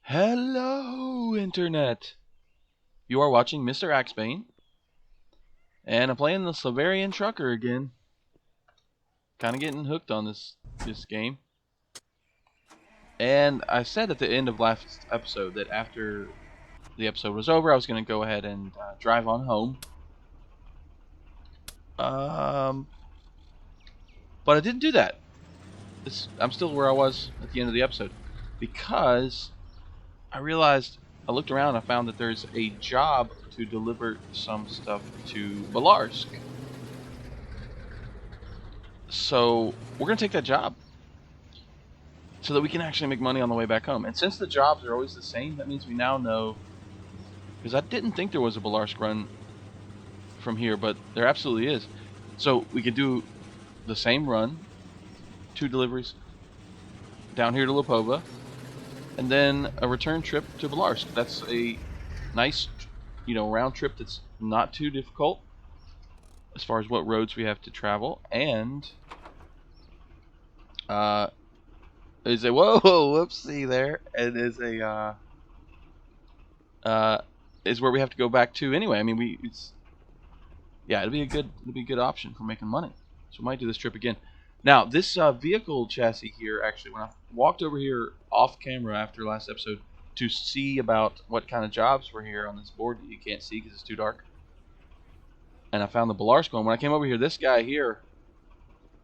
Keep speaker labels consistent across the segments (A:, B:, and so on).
A: Hello, Internet! You are watching Mr. Axebane, and I'm playing the Slaverian Trucker again. Kind of getting hooked on this game. And I said at the end of last episode that after the episode was over, I was going to go ahead and drive on home. But I didn't do that. I'm still where I was at the end of the episode because I realized I looked around and I found that there's a job to deliver some stuff to Balarsk. So we're going to take that job so that we can actually make money on the way back home. And since the jobs are always the same, that means we now know, because I didn't think there was a Balarsk run from here, but there absolutely is. So we could do the same run, 2 deliveries down here to Lipova, and then a return trip to Balarsk. That's a nice, round trip that's not too difficult as far as what roads we have to travel. And is a whoopsie there. It is a is where we have to go back to anyway. I mean, it'll be a good option for making money. So we might do this trip again. Now, this vehicle chassis here, actually, when I walked over here off camera after last episode to see about what kind of jobs were here on this board that you can't see because it's too dark, and I found the Balarsk one. When I came over here, this guy here,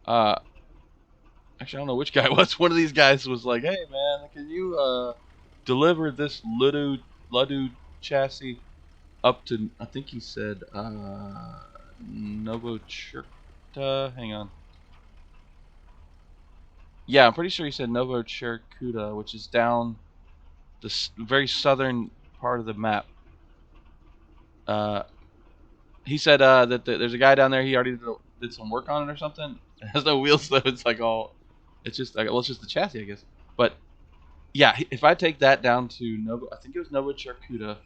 A: actually, I don't know which guy it was. One of these guys was like, "Hey, man, can you deliver this Ludu chassis up to," I think he said, Novocherka. Hang on. Yeah, I'm pretty sure he said Novocherkuta, which is down the very southern part of the map. He said that there's a guy down there. He already did some work on it or something. It has no wheels though. It's like it's just the chassis, I guess. But yeah, if I take that down to I think it was Novocherkuta.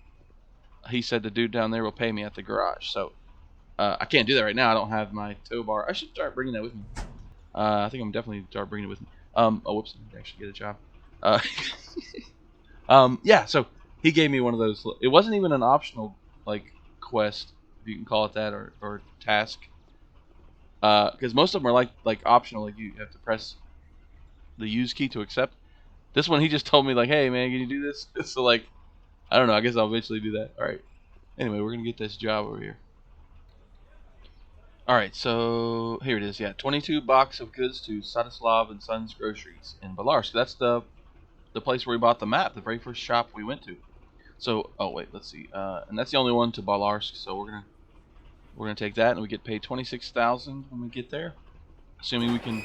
A: He said the dude down there will pay me at the garage. So I can't do that right now. I don't have my tow bar. I should start bringing that with me. I think I'm definitely start bringing it with me. Whoops, I actually get a job. Yeah, so he gave me one of those. It wasn't even an optional quest, if you can call it that, or task. Because most of them are like optional. Like you have to press the use key to accept. This one, he just told me hey man, can you do this? So I don't know. I guess I'll eventually do that. All right. Anyway, we're gonna get this job over here. Alright, so here it is, yeah. 22 box of goods to Sadislav and Sons Groceries in Balarsk. That's the place where we bought the map, the very first shop we went to. So, oh wait, let's see. And that's the only one to Balarsk, so we're gonna take that, and we get paid 26,000 when we get there. Assuming we can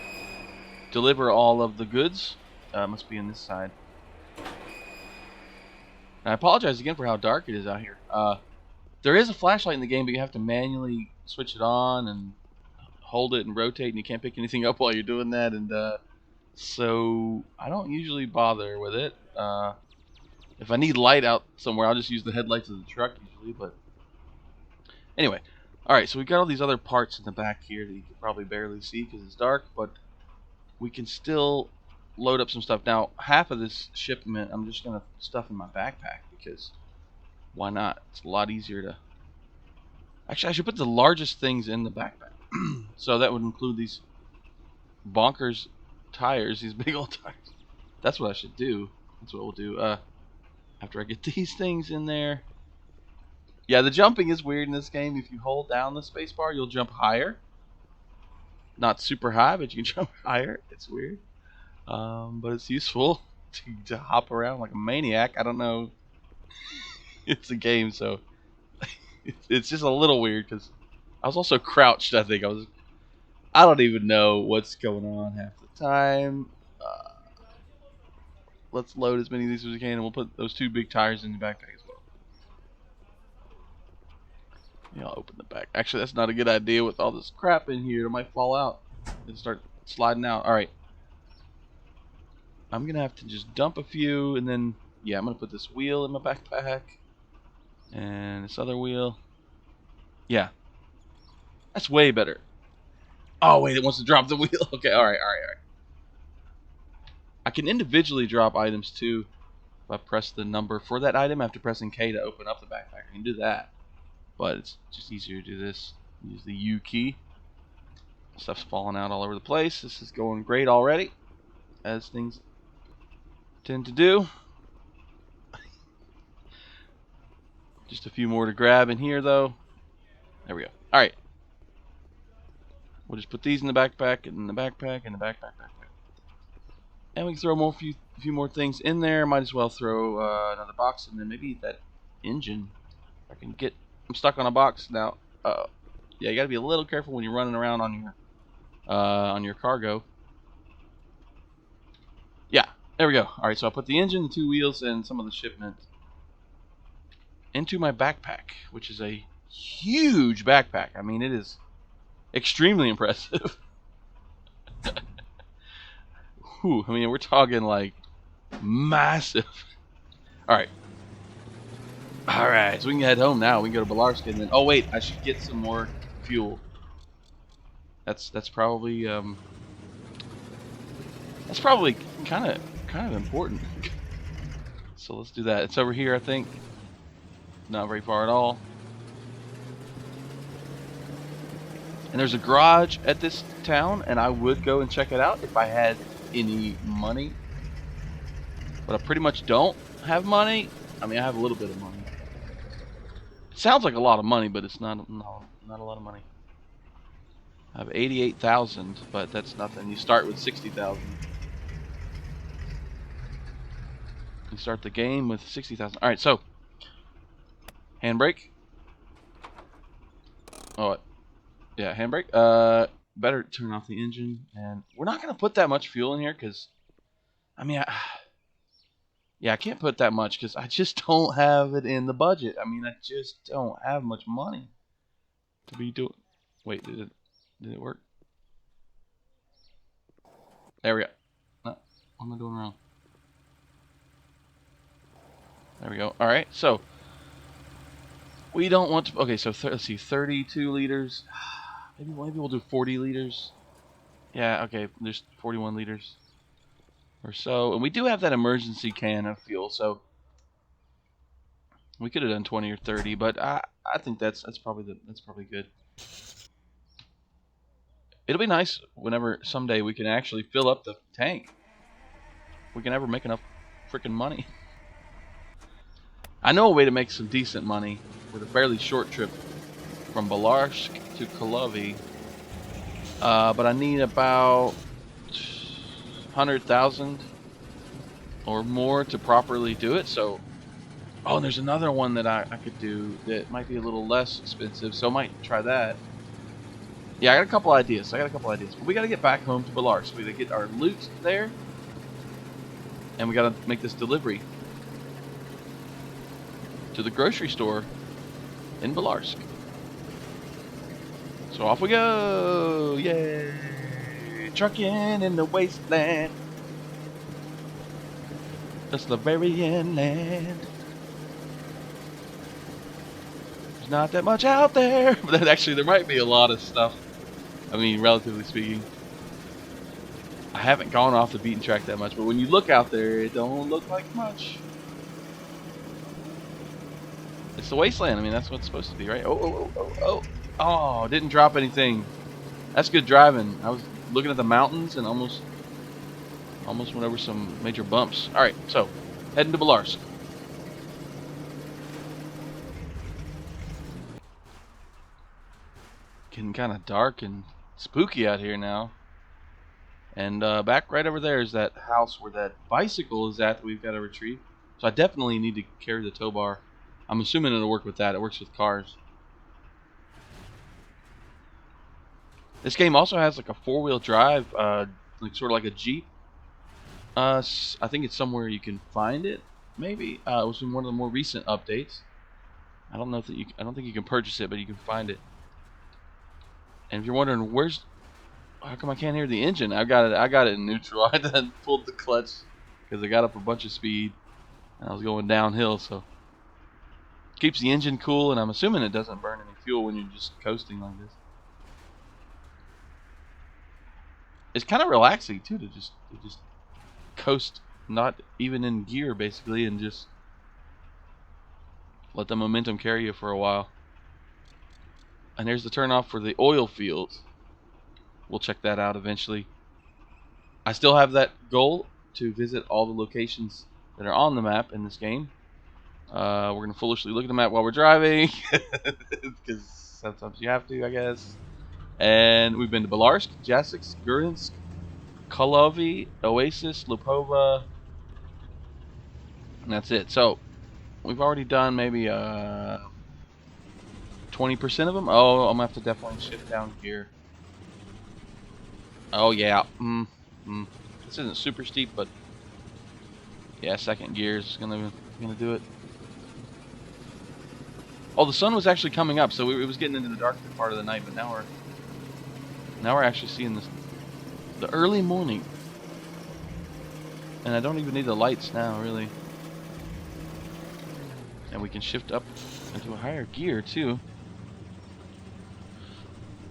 A: deliver all of the goods. Must be in this side. And I apologize again for how dark it is out here. There is a flashlight in the game, but you have to manually switch it on and hold it and rotate, and you can't pick anything up while you're doing that. And so I don't usually bother with it. If I need light out somewhere, I'll just use the headlights of the truck usually. But anyway, all right. So we got all these other parts in the back here that you can probably barely see because it's dark, but we can still load up some stuff. Now, half of this shipment I'm just gonna stuff in my backpack because why not? It's a lot easier to... Actually, I should put the largest things in the backpack. So that would include these bonkers tires, these big old tires. That's what I should do. That's what we'll do. After I get these things in there. Yeah, the jumping is weird in this game. If you hold down the spacebar, you'll jump higher. Not super high, but you can jump higher. It's weird. But it's useful to hop around like a maniac. I don't know. It's a game, so it's just a little weird because I was also crouched. I think I don't even know what's going on half the time. Let's load as many of these as we can, and we'll put those 2 big tires in the backpack as well. Yeah, I'll open the back. Actually, that's not a good idea with all this crap in here. It might fall out and start sliding out. All right, I'm gonna have to just dump a few, and then I'm gonna put this wheel in my backpack. And this other wheel. Yeah. That's way better. Oh, wait, it wants to drop the wheel. Okay, alright. I can individually drop items, too. If I press the number for that item after pressing K to open up the backpack, I can do that. But it's just easier to do this. Use the U key. Stuff's falling out all over the place. This is going great already, as things tend to do. Just a few more to grab in here, though. There we go. All right. We'll just put these in the backpack, and in the backpack, and the backpack. And we can throw a few more things in there. Might as well throw another box, and then maybe that engine. I can get. I'm stuck on a box now. Yeah, you got to be a little careful when you're running around on your cargo. Yeah, there we go. All right, so I put the engine, the 2 wheels, and some of the shipment into my backpack, which is a huge backpack. I mean, it is extremely impressive. Whew, I mean, we're talking like massive. All right. All right, so we can head home now. We can go to Balarsk and then. Oh wait, I should get some more fuel. That's probably kind of important. So let's do that. It's over here, I think. Not very far at all. And there's a garage at this town, and I would go and check it out if I had any money. But I pretty much don't have money. I mean, I have a little bit of money. It sounds like a lot of money, but it's not. No, not a lot of money. I have 88,000, but that's nothing. You start with 60,000. You start the game with 60,000. All right, so handbrake. Oh, yeah, handbrake. Better turn off the engine, and we're not gonna put that much fuel in here because, I mean, yeah, I can't put that much because I just don't have it in the budget. I mean, I just don't have much money to be doing. Wait, did it work? There we go. No, what am I doing wrong? There we go. All right, so we don't want to. Okay, so let's see, 32 liters. Maybe we'll do 40 liters. Yeah, okay. There's 41 liters or so, and we do have that emergency can of fuel, so we could have done 20 or 30, but I think that's probably good. It'll be nice whenever someday we can actually fill up the tank. We can ever make enough freaking money. I know a way to make some decent money with a fairly short trip from Balarsk to Kalovy, but I need about 100,000 or more to properly do it. So, oh, and there's another one that I could do that might be a little less expensive, so I might try that. Yeah, I got a couple ideas. But we got to get back home to Balarsk. We got to get our loot there, and we got to make this delivery to the grocery store in Balarsk. So off we go! Yay! Trucking in the wasteland, the Slaverian land. There's not that much out there, but actually there might be a lot of stuff. I mean, relatively speaking. I haven't gone off the beaten track that much, but when you look out there, it don't look like much. It's the wasteland. I mean, that's what it's supposed to be, right? Oh, didn't drop anything. That's good driving. I was looking at the mountains and almost went over some major bumps. All right, so heading to Balarsk. Getting kind of dark and spooky out here now. And back right over there is that house where that bicycle is at that we've got to retrieve. So I definitely need to carry the tow bar. I'm assuming it'll work with that. It works with cars. This game also has like a 4-wheel drive, like sort of like a Jeep. I think it's somewhere you can find it. Maybe it was in one of the more recent updates. I don't think you can purchase it, but you can find it. And if you're wondering how come I can't hear the engine? I got it in neutral. I then pulled the clutch because I got up a bunch of speed and I was going downhill, so keeps the engine cool, and I'm assuming it doesn't burn any fuel when you're just coasting like this. It's kind of relaxing too to just coast not even in gear basically, and just let the momentum carry you for a while. And there's the turnoff for the oil fields. We'll check that out eventually. I still have that goal to visit all the locations that are on the map in this game. We're going to foolishly look at the map while we're driving, because sometimes you have to, I guess. And we've been to Balarsk, Jasik, Gurinsk, Kalovi, Oasis, Lupova, and that's it. So we've already done maybe 20% of them. Oh, I'm going to have to definitely shift down here. Oh, yeah. This isn't super steep, but yeah, second gear is gonna do it. Oh, the sun was actually coming up, so it was getting into the darker part of the night, but now we're actually seeing the early morning. And I don't even need the lights now, really. And we can shift up into a higher gear, too.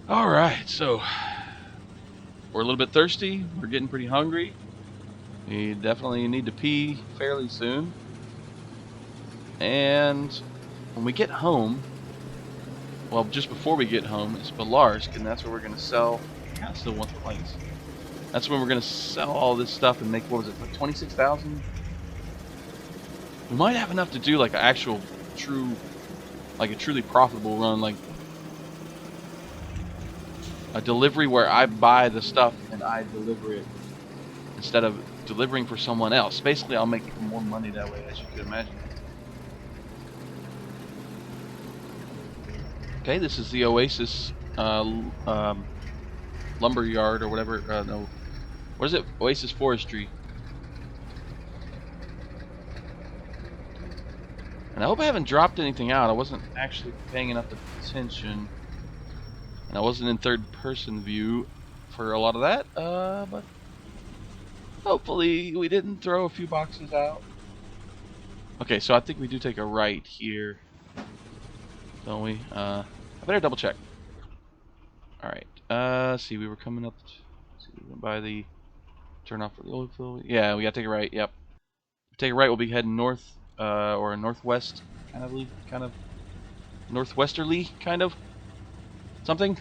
A: Alright, so we're a little bit thirsty. We're getting pretty hungry. We definitely need to pee fairly soon. And when we get home, well, just before we get home, it's Balarsk, and that's where we're going to sell. I still want the lights. That's when we're going to sell all this stuff and make, what was it, like 26,000? We might have enough to do like an actual like a truly profitable run, like a delivery where I buy the stuff and I deliver it instead of delivering for someone else. Basically, I'll make even more money that way, as you could imagine. Okay, this is the Oasis lumber yard or whatever. No, what is it? Oasis Forestry. And I hope I haven't dropped anything out. I wasn't actually paying enough attention. And I wasn't in third person view for a lot of that. But hopefully we didn't throw a few boxes out. Okay, so I think we do take a right here. Don't we? I better double check. Alright. See, we were coming up. See, we went by the turn off for the oil field. Yeah, we gotta take a right. Yep. If we take a right, we'll be heading north. Or a northwest, kind of northwesterly, kind of something.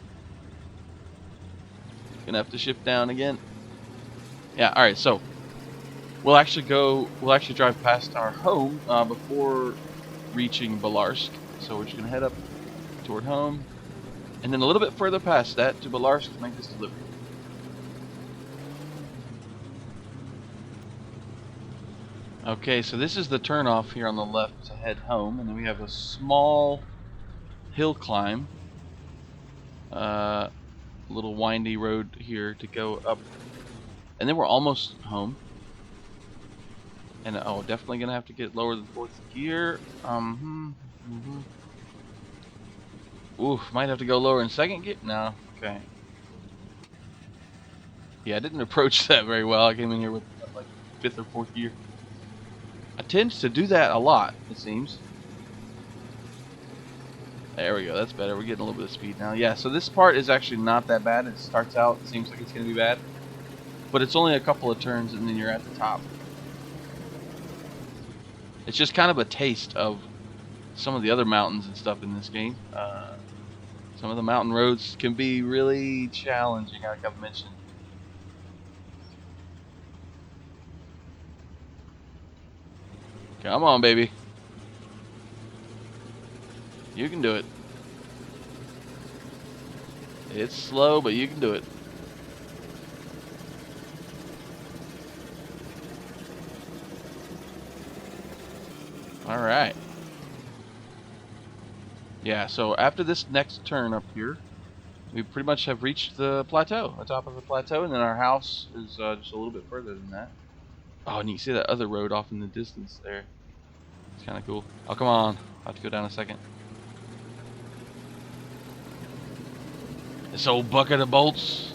A: Gonna have to shift down again. Yeah, all right. So we'll actually drive past our home before reaching Balarsk. So we're just gonna head up toward home, and then a little bit further past that to Balarsk to make this delivery. Okay, so this is the turnoff here on the left to head home, and then we have a small hill climb, little windy road here to go up, and then we're almost home. And definitely gonna have to get lower than fourth gear. Oof, might have to go lower in second gear. No, okay. Yeah, I didn't approach that very well. I came in here with like fifth or fourth gear. I tend to do that a lot, it seems. There we go, that's better. We're getting a little bit of speed now. Yeah, so this part is actually not that bad. It starts out, it seems like it's going to be bad. But it's only a couple of turns and then you're at the top. It's just kind of a taste of some of the other mountains and stuff in this game. Some of the mountain roads can be really challenging, like I've mentioned. Come on, baby. You can do it. It's slow, but you can do it. All right. Yeah, so after this next turn up here, we pretty much have reached the plateau, the top of the plateau, and then our house is just a little bit further than that. Oh, and you can see that other road off in the distance there. It's kind of cool. Oh, come on. I'll have to go down a second. This old bucket of bolts.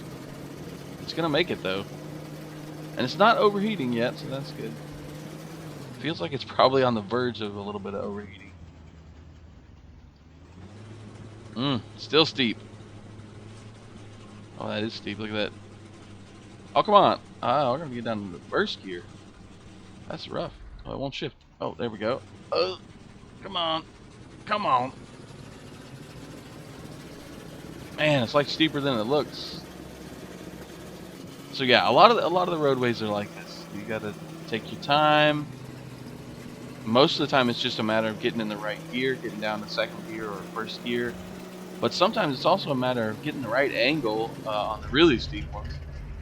A: It's going to make it, though. And it's not overheating yet, so that's good. Feels like it's probably on the verge of a little bit of overheating. Still steep. Oh, that is steep. Look at that. Oh, come on. We're going to get down to the first gear. That's rough. Oh, it won't shift. Oh, there we go. Oh, come on. Come on. Man, it's like steeper than it looks. So yeah, a lot of the roadways are like this. You gotta take your time. Most of the time, it's just a matter of getting in the right gear, getting down to second gear or first gear. But sometimes it's also a matter of getting the right angle on the really steep ones,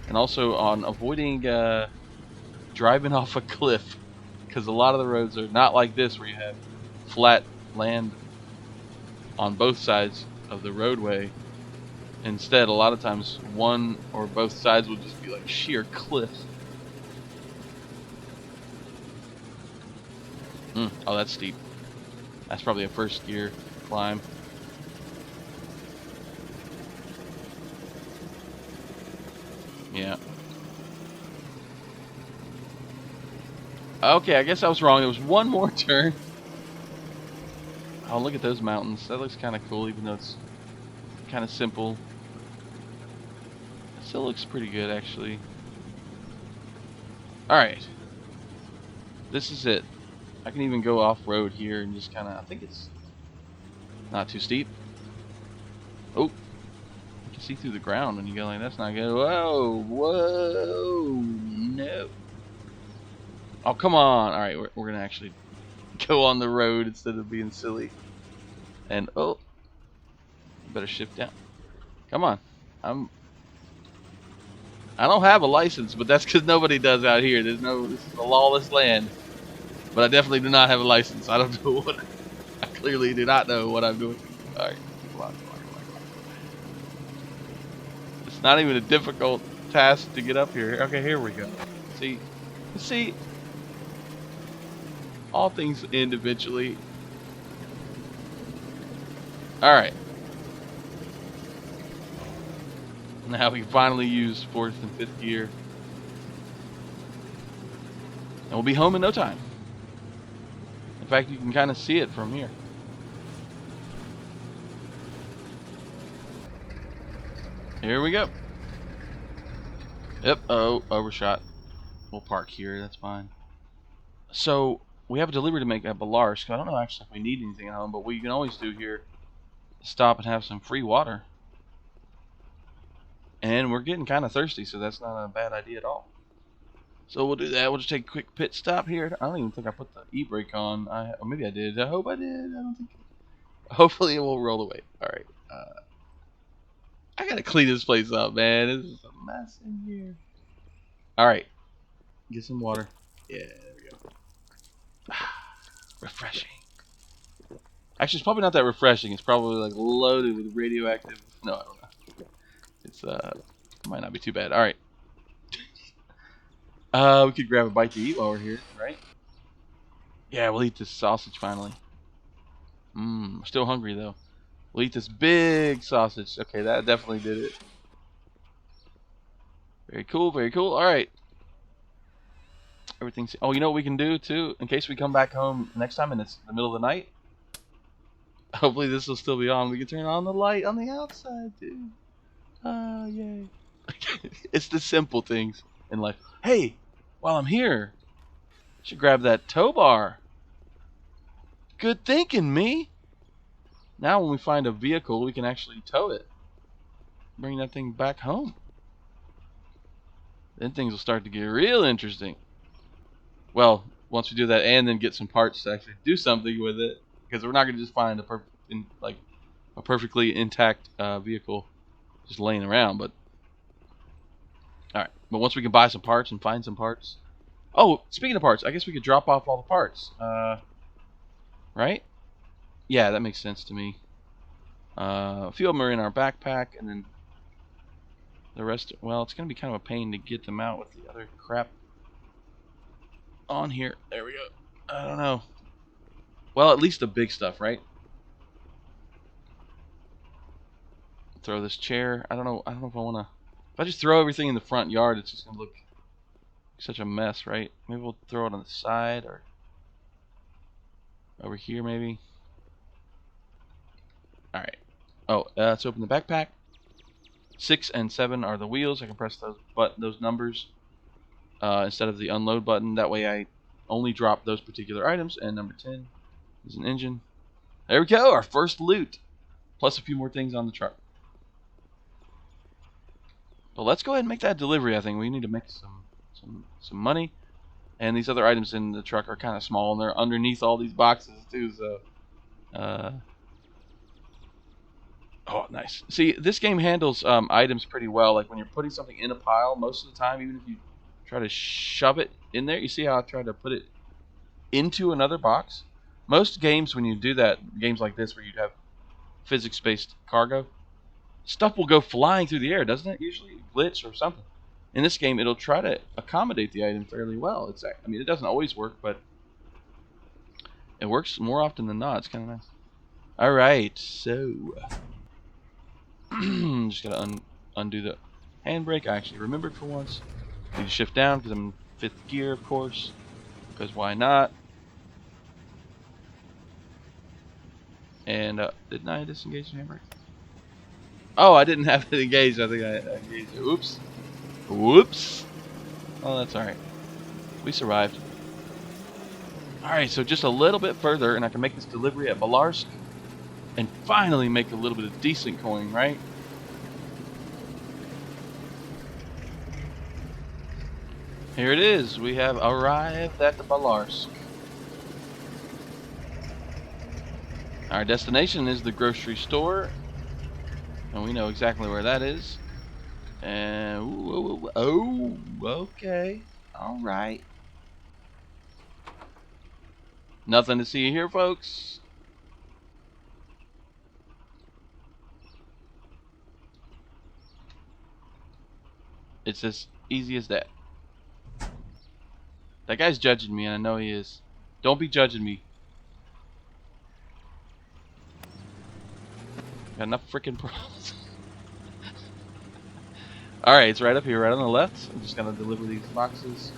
A: and also on avoiding driving off a cliff, because a lot of the roads are not like this where you have flat land on both sides of the roadway. Instead, a lot of times one or both sides will just be like sheer cliffs. Oh, that's steep. That's probably a first gear climb. Yeah. Okay, I guess I was wrong. There was one more turn. Oh, look at those mountains. That looks kind of cool, even though it's kind of simple. It still looks pretty good, actually. Alright. This is it. I can even go off-road here and just kind of... I think it's not too steep. Oh. You can see through the ground when you go like, that's not good. Whoa. Whoa. No. Oh, come on. Alright, we're going to actually go on the road instead of being silly. And, oh. Better shift down. Come on. I don't have a license, but that's because nobody does out here. This is a lawless land. But I definitely do not have a license. I don't know what... I clearly do not know what I'm doing. Alright, come on. It's not even a difficult task to get up here. Okay, here we go. See, all things end eventually. Alright. Now we can finally use 4th and 5th gear. And we'll be home in no time. In fact, you can kind of see it from here. Here we go. Yep, oh, overshot. We'll park here, that's fine. So, we have a delivery to make at Balarsk. I don't know actually if we need anything at home, but what you can always do here is stop and have some free water. And we're getting kind of thirsty, so that's not a bad idea at all. So we'll do that. We'll just take a quick pit stop here. I don't even think I put the e-brake on. Or maybe I did. I hope I did. I don't think. Hopefully it will roll away. Alright. I gotta clean this place up, man. This is a mess in here. Alright. Get some water. Yeah, there we go. Refreshing. Actually, it's probably not that refreshing. It's probably like loaded with radioactive. No, I don't know. It's might not be too bad. All right. We could grab a bite to eat while we're here, right? Yeah, we'll eat this sausage finally. I'm still hungry though. We'll eat this big sausage. Okay, that definitely did it. Very cool, very cool. All right. Everything's... Oh, you know what we can do too? In case we come back home next time and it's the middle of the night. Hopefully this will still be on. We can turn on the light on the outside, dude. Yay. It's the simple things in life. Hey, while I'm here, I should grab that tow bar. Good thinking, me. Now when we find a vehicle, we can actually tow it. Bring that thing back home. Then things will start to get real interesting. Well, once we do that and then get some parts to actually do something with it. Because we're not going to just find a perfectly intact vehicle just laying around. But alright. But once we can buy some parts and find some parts. Oh, speaking of parts, I guess we could drop off all the parts. Right? Yeah, that makes sense to me. A few of them are in our backpack, and then the rest... Well, it's going to be kind of a pain to get them out with the other crap on here. There we go. I don't know. Well, at least the big stuff, right? Throw this chair. I don't know if I want to... If I just throw everything in the front yard, it's just going to look such a mess, right? Maybe we'll throw it on the side or over here, maybe. Alright. Oh, let's open the backpack. 6 and 7 are the wheels. I can press those numbers instead of the unload button. That way I only drop those particular items. And number 10 is an engine. There we go, our first loot. Plus a few more things on the truck. But let's go ahead and make that delivery. I think we need to make some money. And these other items in the truck are kind of small, and they're underneath all these boxes too. So, oh, nice. See, this game handles items pretty well. Like when you're putting something in a pile, most of the time, even if you try to shove it in there, you see how I tried to put it into another box? Most games, when you do that, games like this where you have physics-based cargo, stuff will go flying through the air, doesn't it? Usually, glitch or something. In this game, it'll try to accommodate the item fairly well. I mean, it doesn't always work, but it works more often than not. It's kind of nice. All right, so just gotta undo the handbrake. I actually remembered for once. Need to shift down because I'm in 5th gear, of course. Because why not? And didn't I disengage the handbrake? Oh, I didn't have it engaged. I think I engaged it. Oops. Whoops. Oh, that's alright. We survived. Alright, so just a little bit further, and I can make this delivery at Balarsk, and finally make a little bit of decent coin, right? Here it is. We have arrived at the Balarsk. Our destination is the grocery store, and we know exactly where that is. And oh, okay, all right. Nothing to see here, folks. It's as easy as that. That guy's judging me, and I know he is. Don't be judging me. Got enough freaking problems. Alright, it's right up here, right on the left. I'm just gonna deliver these boxes.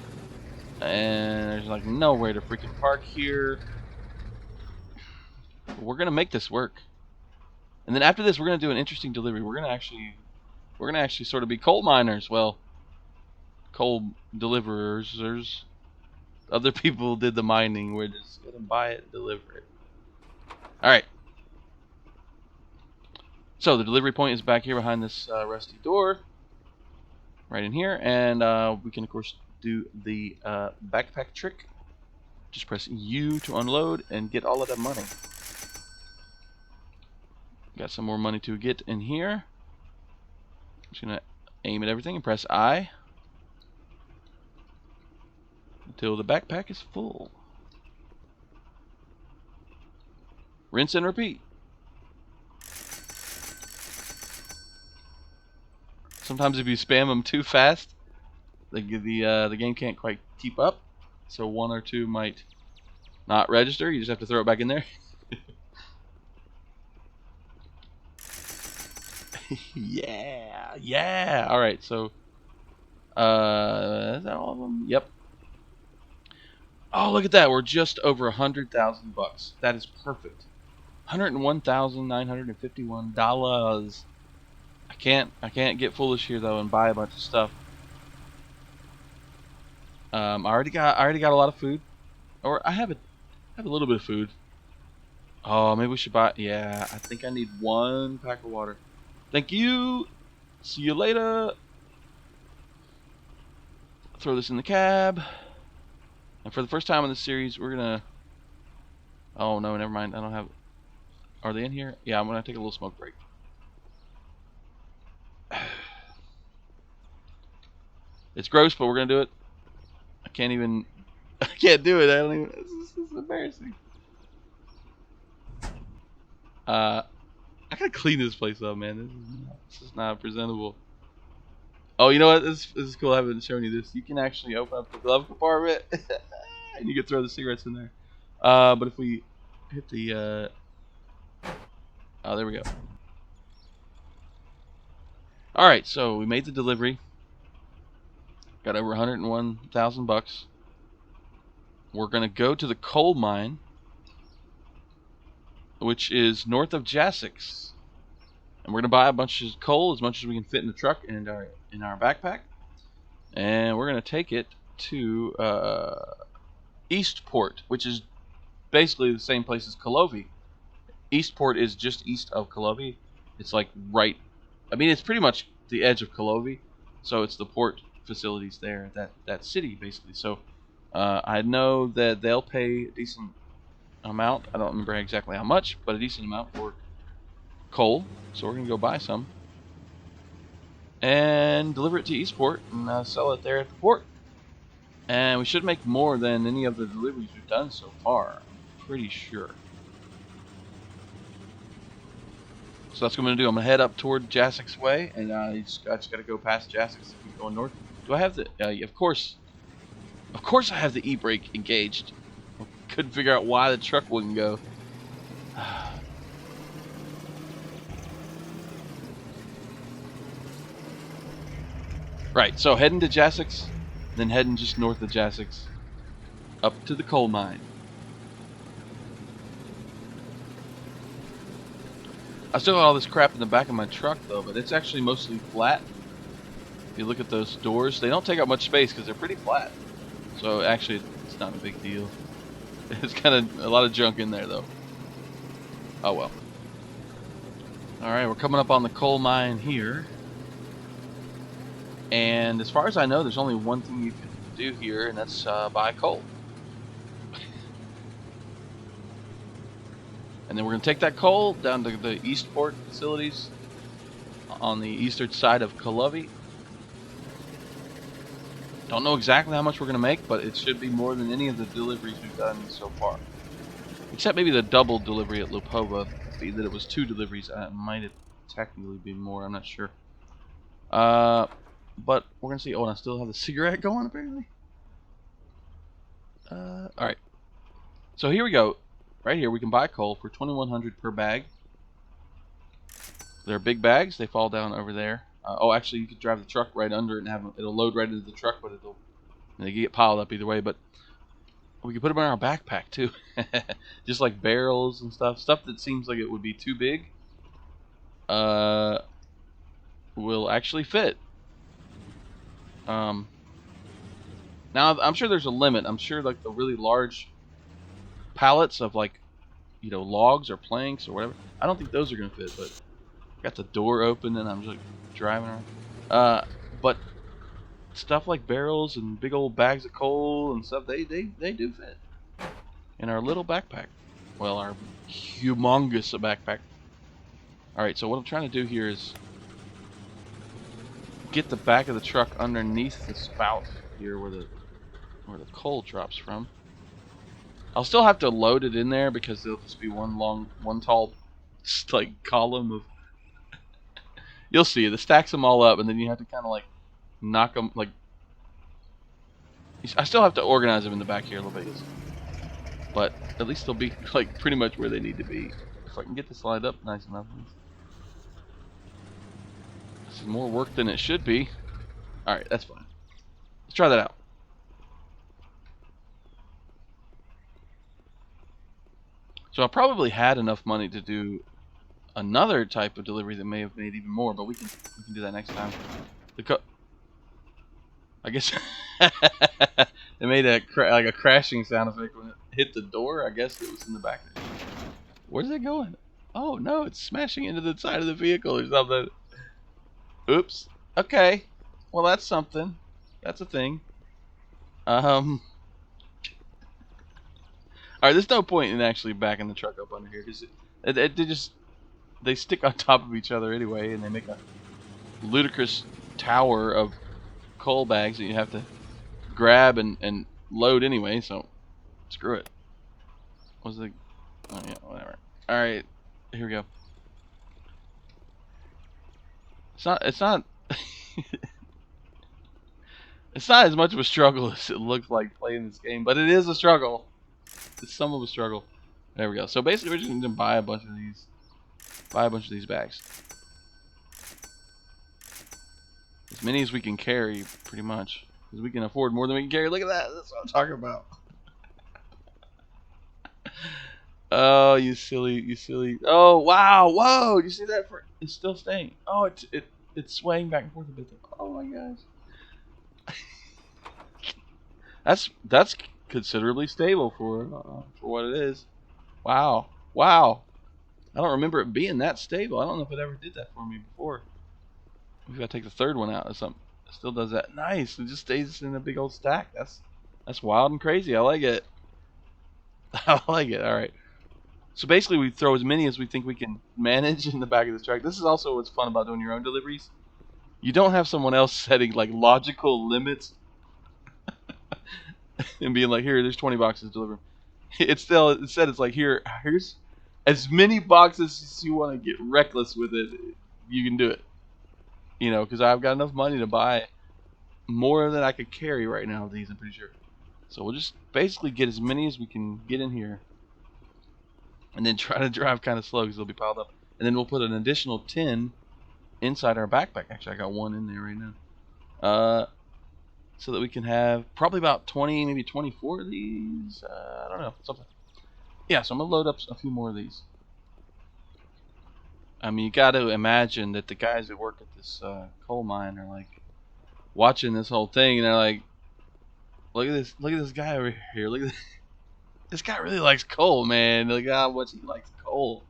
A: And there's like nowhere to freaking park here. But we're gonna make this work. And then after this, we're gonna do an interesting delivery. We're gonna actually sort of be coal miners. Well, coal deliverers. There's other people did the mining. We're just gonna buy it and deliver it. Alright. So the delivery point is back here behind this rusty door. Right in here. And we can, of course, do the backpack trick. Just press U to unload and get all of that money. Got some more money to get in here. I'm just going to aim at everything and press I until the backpack is full. Rinse and repeat. Sometimes if you spam them too fast, the game can't quite keep up. So one or two might not register. You just have to throw it back in there. yeah. All right, so is that all of them? Yep. Oh, look at that. We're just over $100,000. That is perfect. $101,951. I can't get foolish here though and buy a bunch of stuff. I already got a lot of food, or I have a little bit of food. Oh, maybe we should buy. Yeah, I think I need 1 pack of water. Thank you. See you later. Throw this in the cab. And for the first time in this series, we're gonna. Oh no, never mind. I don't have. Are they in here? Yeah, I'm gonna take a little smoke break. It's gross, but we're gonna do it. I can't do it. I don't even. This is embarrassing. I gotta clean this place up, man. This is not presentable. Oh, you know what? This is cool. I haven't shown you this. You can actually open up the glove compartment, and you can throw the cigarettes in there. But if we hit the oh, there we go. All right, so we made the delivery. Got over $101,000. We're gonna go to the coal mine, which is north of Jasix, and we're gonna buy a bunch of coal, as much as we can fit in the truck and in our backpack, and we're gonna take it to Eastport, which is basically the same place as Kolovy. Eastport is just east of Kolovy. It's like right. I mean, it's pretty much the edge of Kolovy, so it's the port facilities there, that city basically. So I know that they'll pay a decent amount. I don't remember exactly how much, but a decent amount for coal. So we're gonna go buy some and deliver it to Eastport and sell it there at the port. And we should make more than any of the deliveries we've done so far. I'm pretty sure. So that's what I'm going to do. I'm going to head up toward Jassek's Way, and I just got to go past Jassek's to keep going north. Do I have the... of course I have the e-brake engaged. Couldn't figure out why the truck wouldn't go. Right, so heading to Jassek's, then heading just north of Jassek's, up to the coal mine. I still got all this crap in the back of my truck though, but it's actually mostly flat. If you look at those doors, they don't take up much space because they're pretty flat. So actually, it's not a big deal. It's kind of a lot of junk in there though. Oh well. Alright, we're coming up on the coal mine here. And as far as I know, there's only one thing you can do here, and that's buy coal. And then we're going to take that coal down to the Eastport facilities on the eastern side of Kolovy. Don't know exactly how much we're going to make, but it should be more than any of the deliveries we've done so far. Except maybe the double delivery at Lopova, being that it was 2 deliveries. It might have technically been more, I'm not sure. But we're going to see. Oh, and I still have the cigarette going, apparently. Alright. So here we go. Right here, we can buy coal for $2,100 per bag. They're big bags. They fall down over there. Oh, actually, you could drive the truck right under it and have it'll load right into the truck, but they get piled up either way. But we can put them in our backpack too, just like barrels and stuff that seems like it would be too big. Will actually fit. Now I'm sure there's a limit. I'm sure like the really large pallets of like, logs or planks or whatever. I don't think those are gonna fit, but got the door open and I'm just like driving around. But stuff like barrels and big old bags of coal and stuff, they do fit in our little backpack. Well, our humongous backpack. All right, so what I'm trying to do here is get the back of the truck underneath the spout here where the coal drops from. I'll still have to load it in there because there'll just be one tall like column of. You'll see, it stacks them all up, and then you have to kind of like knock them like. I still have to organize them in the back here a little bit, but at least they'll be like pretty much where they need to be. If I can get this lined up nice enough. This is more work than it should be. All right, that's fine. Let's try that out. So I probably had enough money to do another type of delivery that may have made even more, but we can do that next time. I guess it made like a crashing sound effect when it hit the door. I guess it was in the back. Where's it going? Oh no, it's smashing into the side of the vehicle or something. Oops. Okay. Well, that's something. That's a thing. Alright, there's no point in actually backing the truck up under here because they stick on top of each other anyway, and they make a ludicrous tower of coal bags that you have to grab and load anyway. So screw it. Oh yeah, whatever. All right, here we go. It's not it's not as much of a struggle as it looks like playing this game, but it is a struggle. It's some of a struggle. There we go. So basically, we're just going to buy a bunch of these bags, as many as we can carry, pretty much, because we can afford more than we can carry. Look at that. That's what I'm talking about. Oh, you silly. Oh, wow. Whoa. You see that? It's still staying. Oh, it's swaying back and forth a bit. Oh my gosh. That's considerably stable for what it is. Wow, wow. I don't remember it being that stable. I don't know if it ever did that for me before. We've got to take the third one out or something. It still does that. Nice. It just stays in a big old stack. That's wild and crazy. I like it. I like it. All right. So basically, we throw as many as we think we can manage in the back of this truck. This is also what's fun about doing your own deliveries. You don't have someone else setting like logical limits and being like, "Here, there's 20 boxes to deliver." Instead it's like, here's as many boxes as you want to get reckless with it. You can do it. Because I've got enough money to buy more than I could carry right now of these, I'm pretty sure. So we'll just basically get as many as we can get in here. And then try to drive kind of slow because they'll be piled up. And then we'll put an additional 10 inside our backpack. Actually, I got one in there right now. So that we can have probably about 20, maybe 24 of these. I don't know. Something. Yeah, so I'm going to load up a few more of these. I mean, you got to imagine that the guys that work at this coal mine are like watching this whole thing, and they're like, look at this guy over here. Look at this. This guy really likes coal, man. Look how much he likes coal.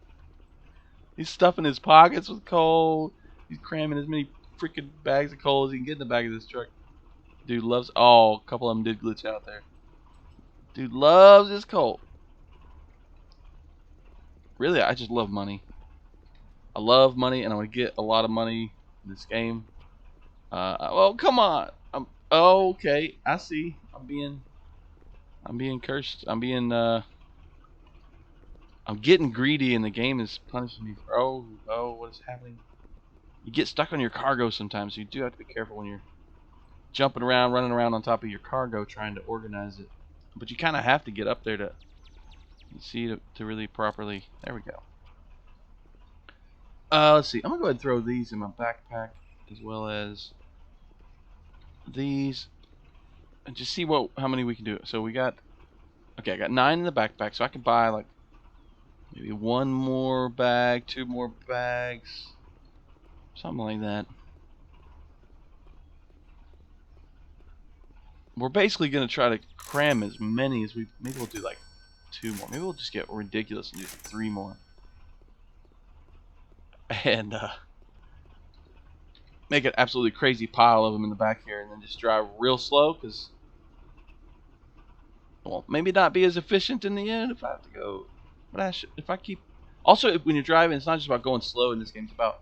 A: He's stuffing his pockets with coal. He's cramming as many freaking bags of coal as he can get in the back of this truck. Dude loves. Oh, a couple of them did glitch out there. Dude loves his coal. Really, I just love money. I love money, and I want to get a lot of money in this game. Well, come on. Okay. I see. I'm being cursed. I'm getting greedy, and the game is punishing me for. Oh, what is happening? You get stuck on your cargo sometimes, so you do have to be careful when you're jumping around, running around on top of your cargo, trying to organize it. But you kind of have to get up there to really properly. There we go. Let's see. I'm gonna go ahead and throw these in my backpack as well as these, and just see how many we can do. So I got 9 in the backpack, so I can buy like maybe 1 more bag, 2 more bags, something like that. We're basically gonna try to cram as many as maybe we'll do like 2 more. Maybe we'll just get ridiculous and do 3 more. And make an absolutely crazy pile of them in the back here, and then just drive real slow, because maybe not be as efficient in the end if I have to go. But if I keep. Also, when you're driving, it's not just about going slow in this game. It's about,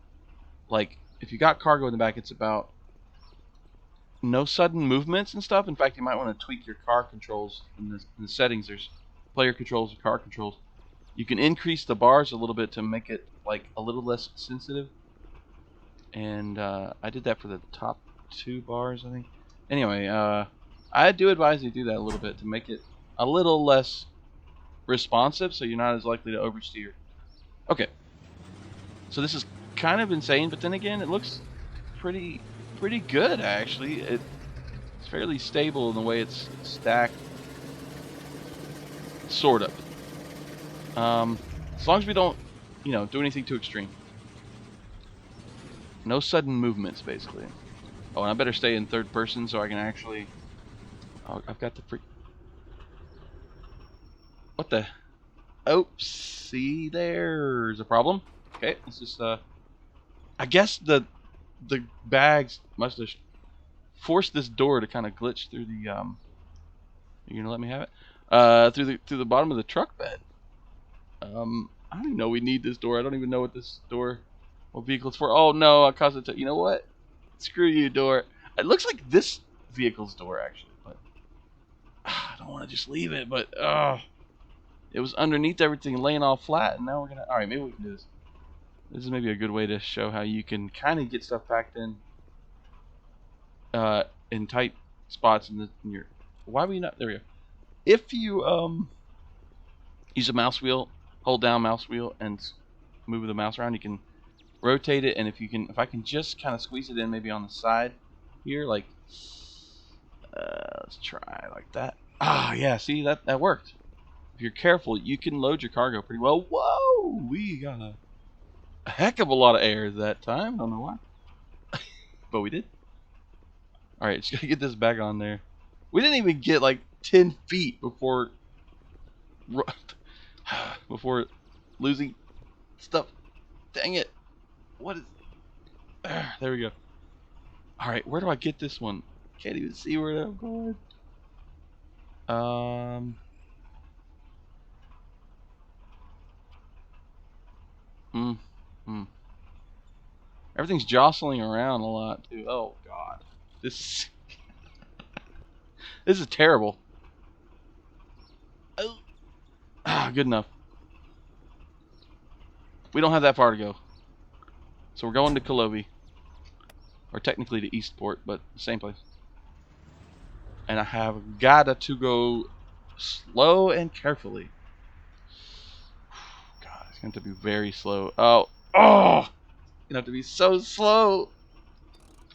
A: like, if you got cargo in the back, it's about no sudden movements and stuff. In fact, you might want to tweak your car controls in the settings. There's player controls and car controls. You can increase the bars a little bit to make it like a little less sensitive. And I did that for the top 2 bars, I think. Anyway, I do advise you do that a little bit to make it a little less responsive, so you're not as likely to oversteer. Okay, so this is kind of insane, but then again, it looks pretty good actually. It's fairly stable in the way it's stacked, sort of. As long as we don't, do anything too extreme. No sudden movements, basically. Oh, and I better stay in third person so I can actually. Oh, I've got the freak. What the? Oh, see, there's a problem. Okay, let's just. I guess the bags must have forced this door to kind of glitch through the. You gonna let me have it? Through the bottom of the truck bed. I don't even know we need this door. I don't even know what this door. What vehicle it's for? Oh no, I caused it to. You know what? Screw you, door. It looks like this vehicle's door actually, but I don't want to just leave it. But it was underneath everything, laying all flat, and now we're gonna. All right, maybe we can do this. This is maybe a good way to show how you can kind of get stuff packed in tight spots in your. Why were you not? There we go. If you use a mouse wheel, hold down mouse wheel, and move the mouse around, you can rotate it. And if I can just kind of squeeze it in, maybe on the side here, like let's try like that. Ah, yeah. See, that worked. If you're careful, you can load your cargo pretty well. Whoa, we got a heck of a lot of air that time. I don't know why, but we did. All right, just gotta get this back on there. We didn't even get like 10 feet before before losing stuff. Dang it. What is... there we go. Alright, where do I get this one? Can't even see where I'm going. Hmm. Everything's jostling around a lot too. Oh god. This this is terrible. Oh. Good enough. We don't have that far to go. So we're going to Kolovi. Or technically to Eastport, but same place. And I have gotta to go slow and carefully. God, it's going to have to be very slow. Oh! It's going to have to be so slow!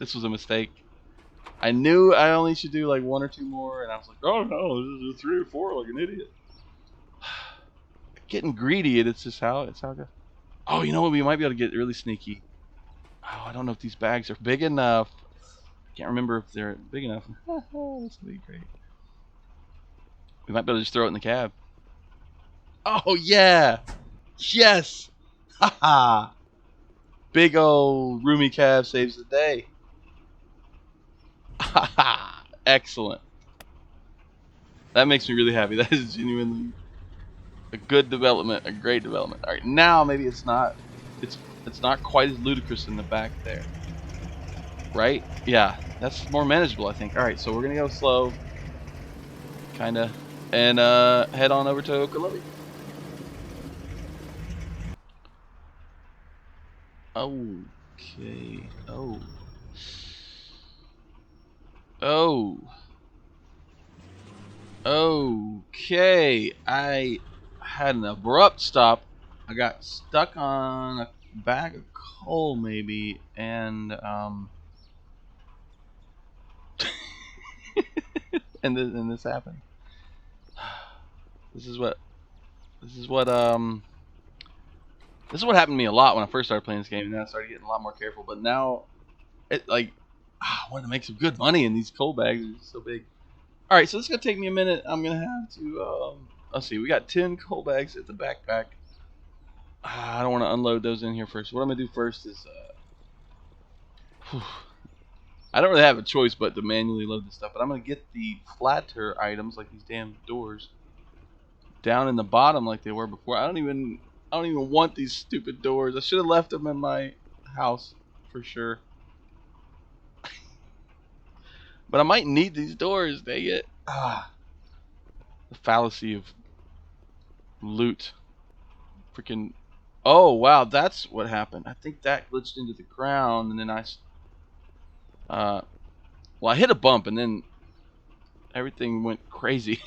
A: This was a mistake. I knew I only should do like 1 or 2 more, and I was like, oh no, this is 3 or 4 like an idiot. Getting greedy, it's just how it goes. Oh, you know what? We might be able to get really sneaky. Oh, I don't know if these bags are big enough. Can't remember if they're big enough. This would be great. We might be able to just throw it in the cab. Oh yeah! Yes! Haha! Big old roomy cab saves the day. Haha! Excellent. That makes me really happy. That is genuinely a good development, a great development. All right, now maybe it's not quite as ludicrous in the back there, right? Yeah, that's more manageable, I think. All right, so we're gonna go slow, kind of, and head on over to Okalobi. Okay. Oh. Okay. I had an abrupt stop. I got stuck on a bag of coal, maybe, and and this happened. This is what happened to me a lot when I first started playing this game, and then I started getting a lot more careful. But now, I wanted to make some good money, and these coal bags are so big. All right, so this is gonna take me a minute. I'm gonna have to let's see. We got 10 coal bags at the backpack. I don't want to unload those in here first. What I'm gonna do first is I don't really have a choice but to manually load this stuff. But I'm gonna get the flatter items like these damn doors down in the bottom like they were before. I don't even want these stupid doors. I should have left them in my house for sure. But I might need these doors. Dang it! The fallacy of loot. Freaking. Oh wow, that's what happened. I think that glitched into the ground, and then well, I hit a bump, and then everything went crazy.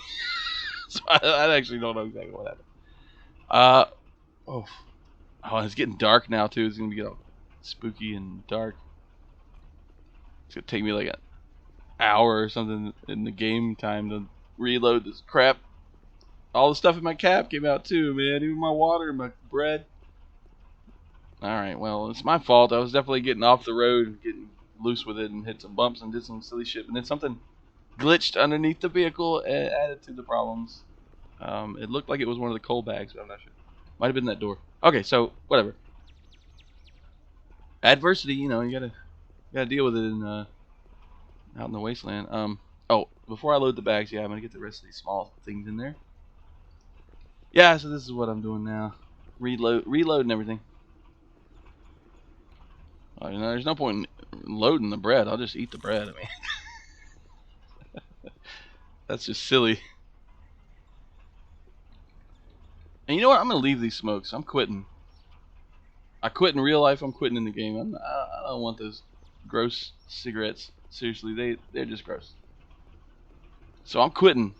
A: So I actually don't know exactly what happened. Oh, it's getting dark now too. It's gonna get all spooky and dark. It's gonna take me like an hour or something in the game time to reload this crap. All the stuff in my cab came out too, man. Even my water, my bread. Alright, well, it's my fault. I was definitely getting off the road and getting loose with it and hit some bumps and did some silly shit. And then something glitched underneath the vehicle and added to the problems. It looked like it was one of the coal bags, but I'm not sure. Might have been that door. Okay, so, whatever. Adversity, you gotta deal with it out in the wasteland. Oh, before I load the bags, yeah, I'm gonna get the rest of these small things in there. Yeah, so this is what I'm doing now. Reloading everything. There's no point in loading the bread. I'll just eat the bread. I mean, that's just silly. And you know what? I'm gonna leave these smokes. I'm quitting. I quit in real life. I'm quitting in the game. I don't want those gross cigarettes. Seriously, they're just gross. So I'm quitting.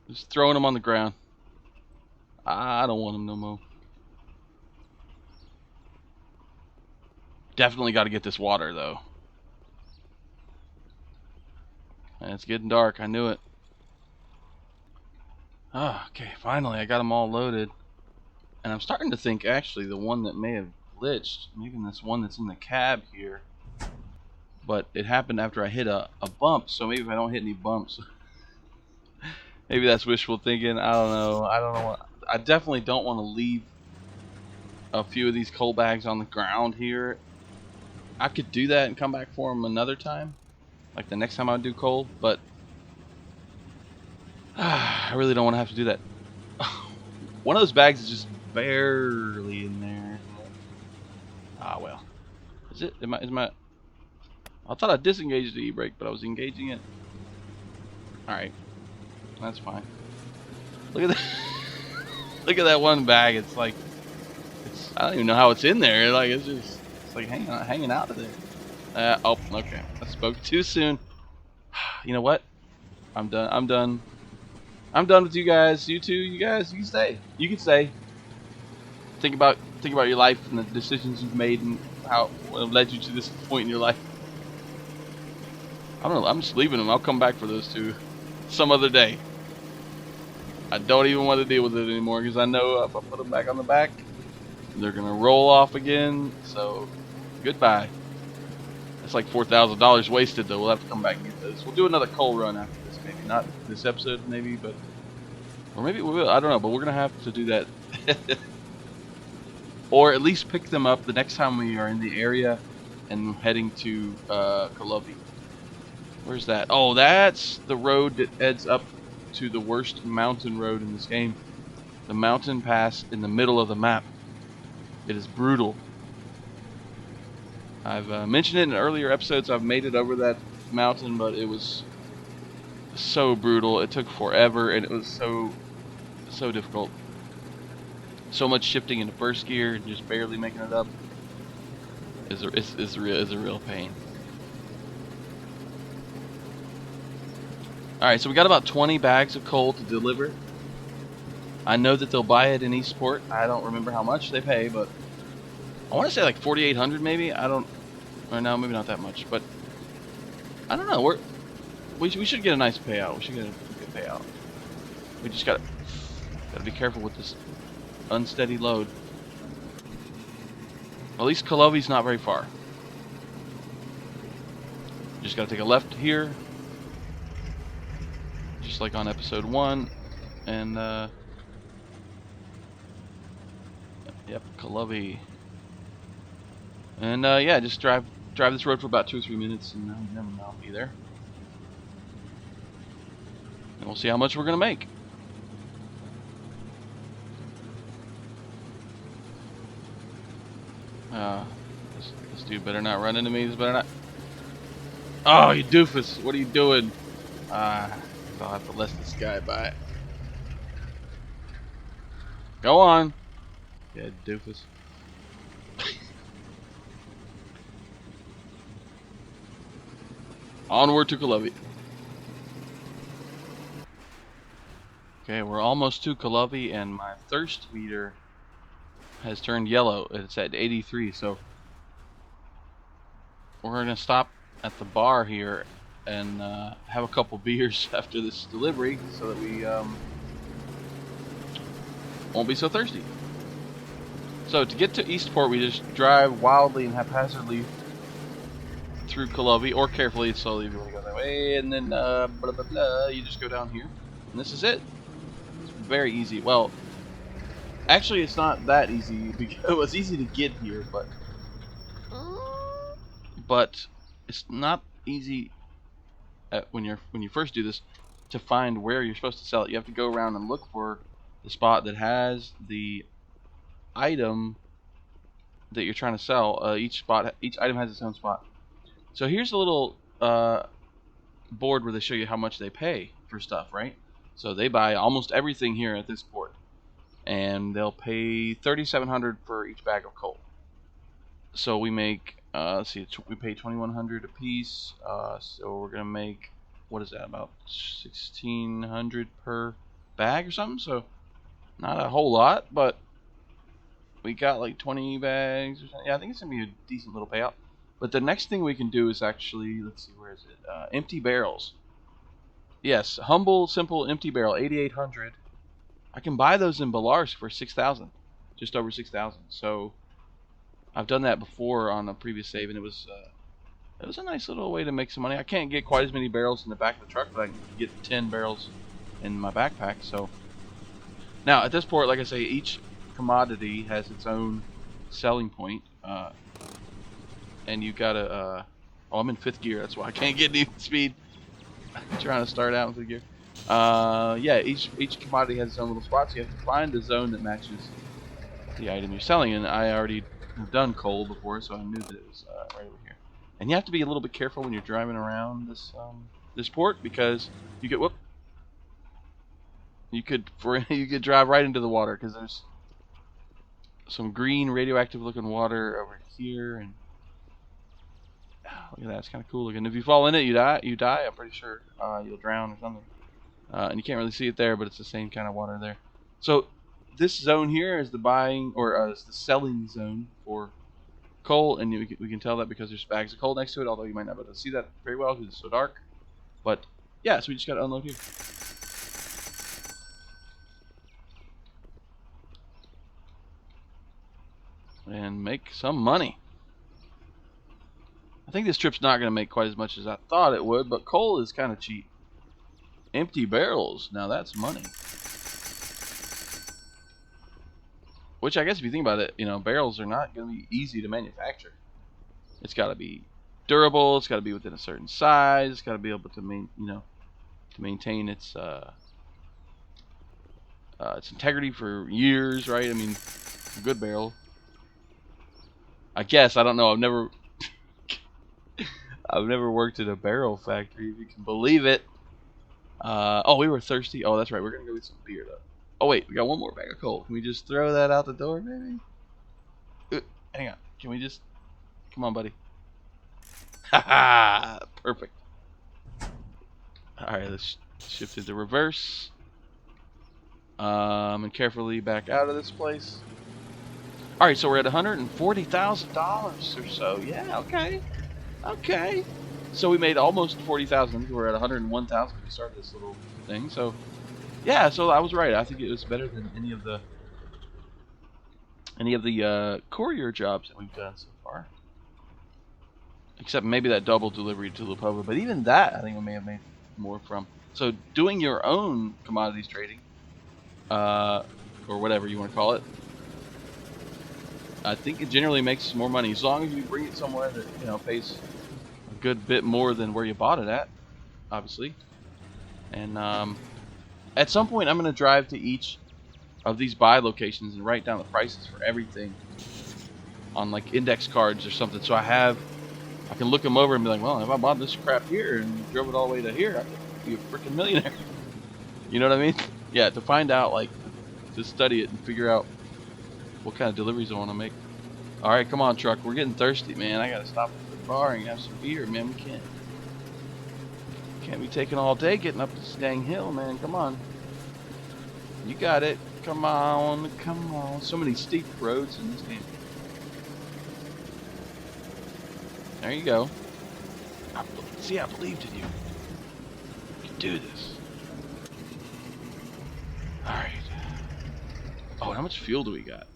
A: Just throwing them on the ground. I don't want them no more. Definitely got to get this water though. And it's getting dark. I knew it. Okay, finally I got them all loaded. And I'm starting to think actually the one that may have glitched, maybe this one that's in the cab here. But it happened after I hit a bump, so maybe if I don't hit any bumps, Maybe that's wishful thinking. I don't know. I don't know. I definitely don't want to leave a few of these coal bags on the ground here. I could do that and come back for them another time, like the next time I do coal, but I really don't want to have to do that. One of those bags is just barely in there, isn't it? Ah, well. Is it? Is my... I thought I disengaged the e-brake, but I was engaging it. Alright. That's fine. Look at that. Look at that one bag. It's like... I don't even know how it's in there. Like, it's just... It's like hanging out of there. Oh, okay. I spoke too soon. You know what? I'm done. I'm done. I'm done with you guys. You two, you guys, you can stay. You can stay. Think about your life and the decisions you've made and how what led you to this point in your life. I don't know. I'm just leaving them. I'll come back for those two some other day. I don't even want to deal with it anymore because I know if I put them back on the back, they're gonna roll off again. So goodbye. That's like $4,000 wasted though. We'll have to come back and get those. We'll do another coal run after this, maybe not this episode, maybe, but or maybe we will. I don't know, but we're gonna have to do that. Or at least pick them up the next time we are in the area and heading to Kalovy. Where's that? Oh, that's the road that heads up to the worst mountain road in this game. The mountain pass in the middle of the map. It is brutal. I've mentioned it in earlier episodes. I've made it over that mountain, but it was so brutal. It took forever, and it was so difficult. So much shifting into first gear and just barely making it up is a real pain. Alright, so we got about 20 bags of coal to deliver. I know that they'll buy it in Eastport. I don't remember how much they pay, but I want to say like 4,800 maybe. I don't, or no, maybe not that much, but I don't know. We should get a nice payout. We should get a good payout. We just gotta be careful with this unsteady load. At least Kalovy's not very far. Just gotta take a left here, just like on episode 1, and yep, Kalovy. And yeah, just drive this road for about 2 or 3 minutes, and then I'll be there. And we'll see how much we're gonna make. This dude better not run into me. This better not. Oh, you doofus! What are you doing? I'll have to let this guy by. Go on, yeah, doofus. Onward to Kalovy. Okay, we're almost to Kalovy, and my thirst meter has turned yellow. It's at 83, so we're gonna stop at the bar here and have a couple beers after this delivery, so that we won't be so thirsty. So to get to Eastport, we just drive wildly and haphazardly through Kalovy, or carefully and slowly if you want to go that way, and then blah blah blah. You just go down here, and this is it. It's very easy. Well, actually, it's not that easy because it was easy to get here, but it's not easy when you first do this to find where you're supposed to sell it. You have to go around and look for the spot that has the item that you're trying to sell. Each item has its own spot. So here's a little board where they show you how much they pay for stuff, right? So they buy almost everything here at this port, and they'll pay 3,700 for each bag of coal. So we make let's see, we pay 2,100 a piece. So we're gonna make, what is that, about 1,600 per bag or something? So not a whole lot, but we got like 20 bags or something. Yeah, I think it's gonna be a decent little payout. But the next thing we can do is actually, let's see, where is it? Empty barrels. Yes, humble, simple, empty barrel, 8,800. I can buy those in Balarsk for 6,000, just over 6,000. So I've done that before on a previous save, and it was a nice little way to make some money. I can't get quite as many barrels in the back of the truck, but I can get 10 barrels in my backpack. So now at this port, like I say, each commodity has its own selling point, and you gotta. Oh, I'm in 5th gear. That's why I can't get any speed. I'm trying to start out in 5th gear. Yeah, each commodity has its own little spot, so you have to find the zone that matches the item you're selling. And I already have done coal before, so I knew that it was right over here. And you have to be a little bit careful when you're driving around this port, because you could you could drive right into the water, because there's some green radioactive looking water over here, and look at that, it's kind of cool looking. If you fall in it, you die. I'm pretty sure you'll drown or something. And you can't really see it there, but it's the same kind of water there. So this zone here is the buying, or is the selling zone for coal, and we can tell that because there's bags of coal next to it, although you might not be able to see that very well because it's so dark. But yeah, so we just got to unload here. And make some money. I think this trip's not going to make quite as much as I thought it would, but coal is kind of cheap. Empty barrels, now that's money. Which I guess if you think about it, barrels are not going to be easy to manufacture. It's got to be durable. It's got to be within a certain size. It's got to be able to maintain its integrity for years, right? I mean, a good barrel. I guess, I don't know. I've never worked at a barrel factory, if you can believe it. Oh, we were thirsty. Oh, that's right. We're gonna go get some beer though. Oh wait, we got one more bag of coal. Can we just throw that out the door, maybe? Hang on. Can we just? Come on, buddy. Haha, perfect. All right, let's shift it to reverse. And carefully back out of this place. All right, so we're at $140,000 or so. Yeah, okay. So we made almost 40,000. We're at 101,000 when we started this little thing. So yeah, so I was right. I think it was better than any of the courier jobs that we've done so far. Except maybe that double delivery to Lupova, but even that I think we may have made more from. So doing your own commodities trading, or whatever you want to call it, I think it generally makes more money as long as you bring it somewhere that pays a good bit more than where you bought it at, obviously. And at some point, I'm going to drive to each of these buy locations and write down the prices for everything on like index cards or something, so I can look them over and be like, well, if I bought this crap here and drove it all the way to here, I could be a freaking millionaire. You know what I mean? Yeah, to find out, like, to study it and figure out what kind of deliveries I want to make. All right, come on, truck. We're getting thirsty, man. I gotta stop at the bar and have some beer, man. We can't be taking all day getting up this dang hill, man. Come on. You got it. Come on. So many steep roads in this game. There you go. I believed in you. You can do this. Alright. Oh, how much fuel do we got?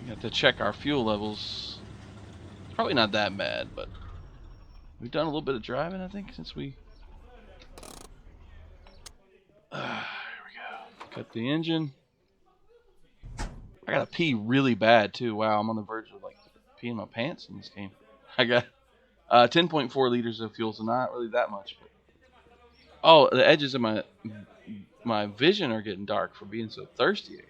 A: We got to check our fuel levels. It's probably not that bad, but we've done a little bit of driving, I think, since we... Here we go. Cut the engine. I gotta pee really bad, too. Wow, I'm on the verge of, like, peeing my pants in this game. I got 10.4 liters of fuel, so not really that much. But... Oh, the edges of my vision are getting dark for being so thirsty, I guess.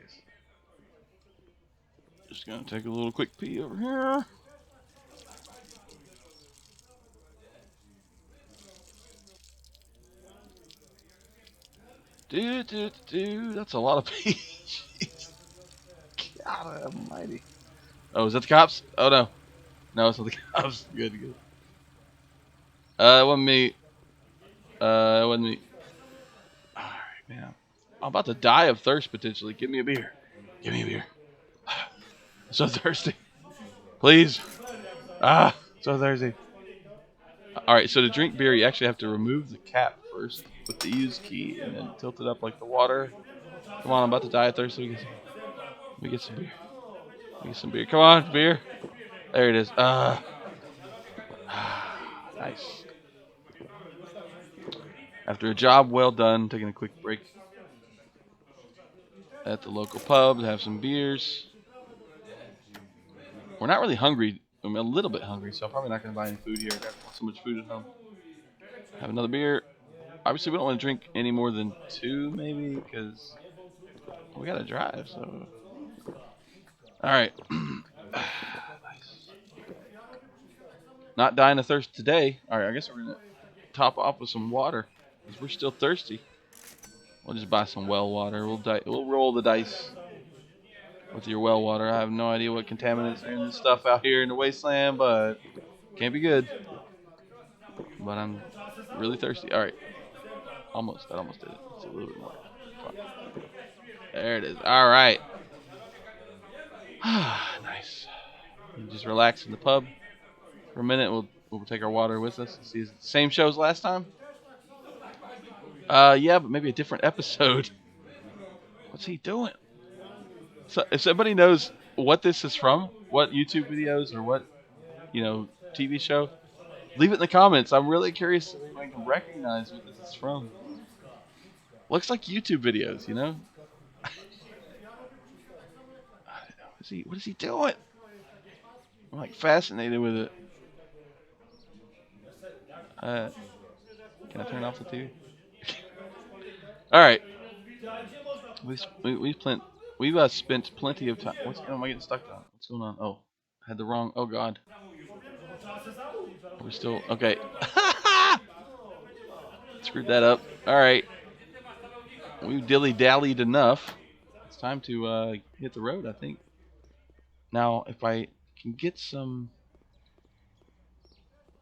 A: Just gonna take a little quick pee over here. Dude, that's a lot of pee. God almighty. Oh, is that the cops? Oh no. No, it's not the cops. Good. It wasn't me. It wasn't me. Alright, man. I'm about to die of thirst potentially. Give me a beer. Give me a beer. I'm so thirsty. Please. So thirsty. Alright, so to drink beer, you actually have to remove the cap first with the use key and then tilt it up like the water. Come on, I'm about to die of thirst. Let me get some beer. Let me get some beer. Come on, beer. There it is. Nice. After a job well done, taking a quick break at the local pub to have some beers. We're not really hungry. I'm a little bit hungry, so I'm probably not going to buy any food here. I got so much food at home. Have another beer. Obviously, we don't want to drink any more than 2, maybe, because we got to drive. So, all right. Nice. Not dying of thirst today. All right, I guess we're going to top off with some water because we're still thirsty. We'll just buy some well water. We'll roll the dice with your well water. I have no idea what contaminants are in this stuff out here in the wasteland, but can't be good. But I'm really thirsty. All right, almost. That almost did it. It's a little bit more. There it is. All right. Nice. You just relax in the pub for a minute. We'll take our water with us. See, is it the same show as last time? Yeah, but maybe a different episode. What's he doing? So, if somebody knows what this is from, what YouTube videos or what, TV show, leave it in the comments. I'm really curious if I can recognize what this is from. Looks like YouTube videos, I don't know. What is he doing? I'm like fascinated with it. Can I turn off the TV? All right. We've spent plenty of time. Am I getting stuck on? What's going on? Oh, I had the wrong. Oh God. We're still okay. Screwed that up. All right. We've dilly-dallied enough. It's time to hit the road, I think. Now, if I can get some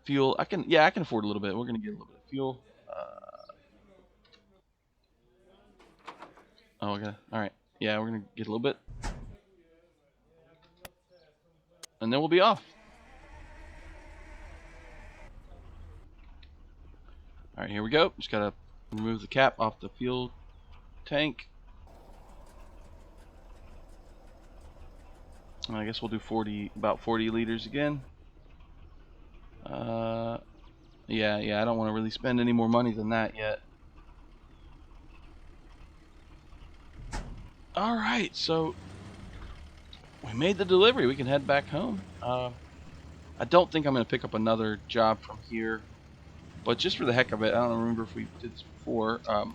A: fuel, I can afford a little bit. We're gonna get a little bit of fuel. Okay. All right. Yeah, we're gonna get a little bit, and then we'll be off. All right, here we go. Just gotta remove the cap off the fuel tank. I guess we'll do about 40 liters again. Yeah. I don't want to really spend any more money than that yet. All right, so we made the delivery. We can head back home. I don't think I'm going to pick up another job from here, but just for the heck of it, I don't remember if we did this before. I'm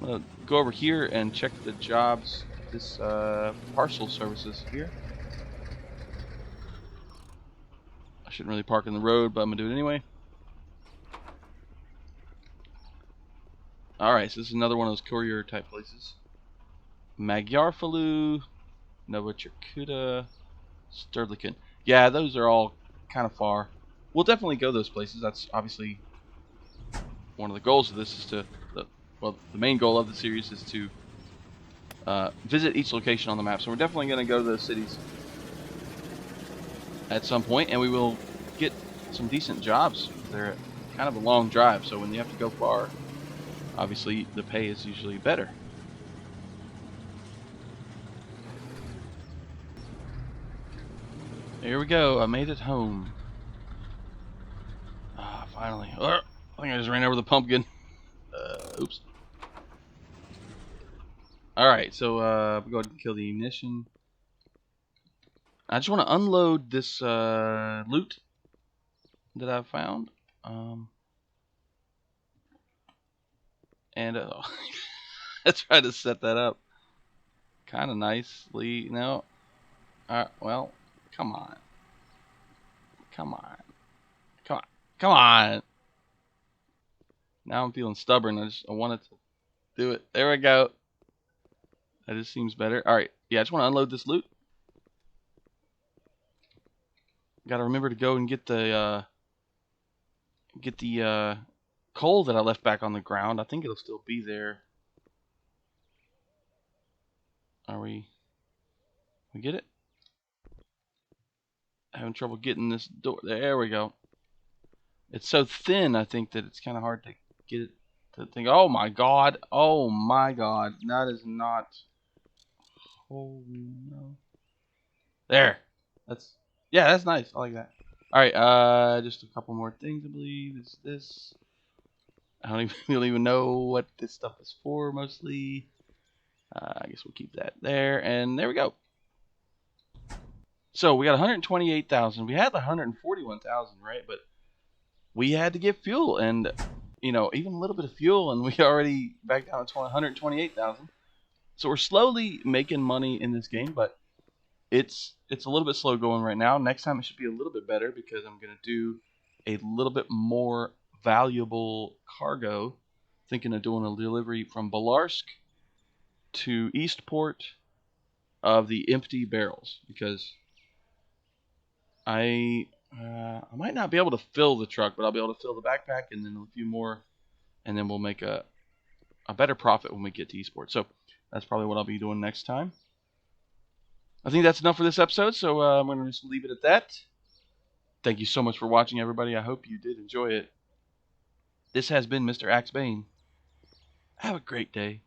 A: going to go over here and check the jobs, this parcel services here. I shouldn't really park in the road, but I'm going to do it anyway. Alright, so this is another one of those courier type places. Magyarfalu, Novocherkuta, Sterliken. Yeah, those are all kind of far. We'll definitely go those places. That's obviously one of the goals of this is the main goal of the series is to visit each location on the map. So we're definitely going to go to those cities at some point, and we will get some decent jobs. They're kind of a long drive, so when you have to go far, obviously the pay is usually better. Here we go. I made it home. Finally. I think I just ran over the pumpkin. Oops. Alright, so we'll go ahead and kill the ignition. I just want to unload this loot that I found. And I tried to set that up kind of nicely. No. Well, come on. Come on. Come on. Come on. Now I'm feeling stubborn. I wanted to do it. There we go. That just seems better. Alright. Yeah, I just want to unload this loot. Gotta remember to go and get the coal that I left back on the ground. I think it'll still be there. Are we get it? Having trouble getting this door. There we go. It's so thin, I think, that it's kind of hard to get it to think. Oh my god. Oh my god. That is not. Oh no. There. That's nice. I like that. Alright, just a couple more things, I believe. Is this. I don't even, we don't even know what this stuff is for mostly. I guess we'll keep that there, and there we go. So we got 128,000. We had 141,000, right? But we had to get fuel, and even a little bit of fuel, and we already back down to 128,000. So we're slowly making money in this game, but it's a little bit slow going right now. Next time it should be a little bit better because I'm gonna do a little bit more valuable cargo. Thinking of doing a delivery from Balarsk to Eastport of the empty barrels because I might not be able to fill the truck, but I'll be able to fill the backpack and then a few more, and then we'll make a better profit when we get to Eastport. So that's probably what I'll be doing next time. I think that's enough for this episode, so I'm going to just leave it at that. Thank you so much for watching, everybody. I hope you did enjoy it. This has been Mr. Axebane. Have a great day.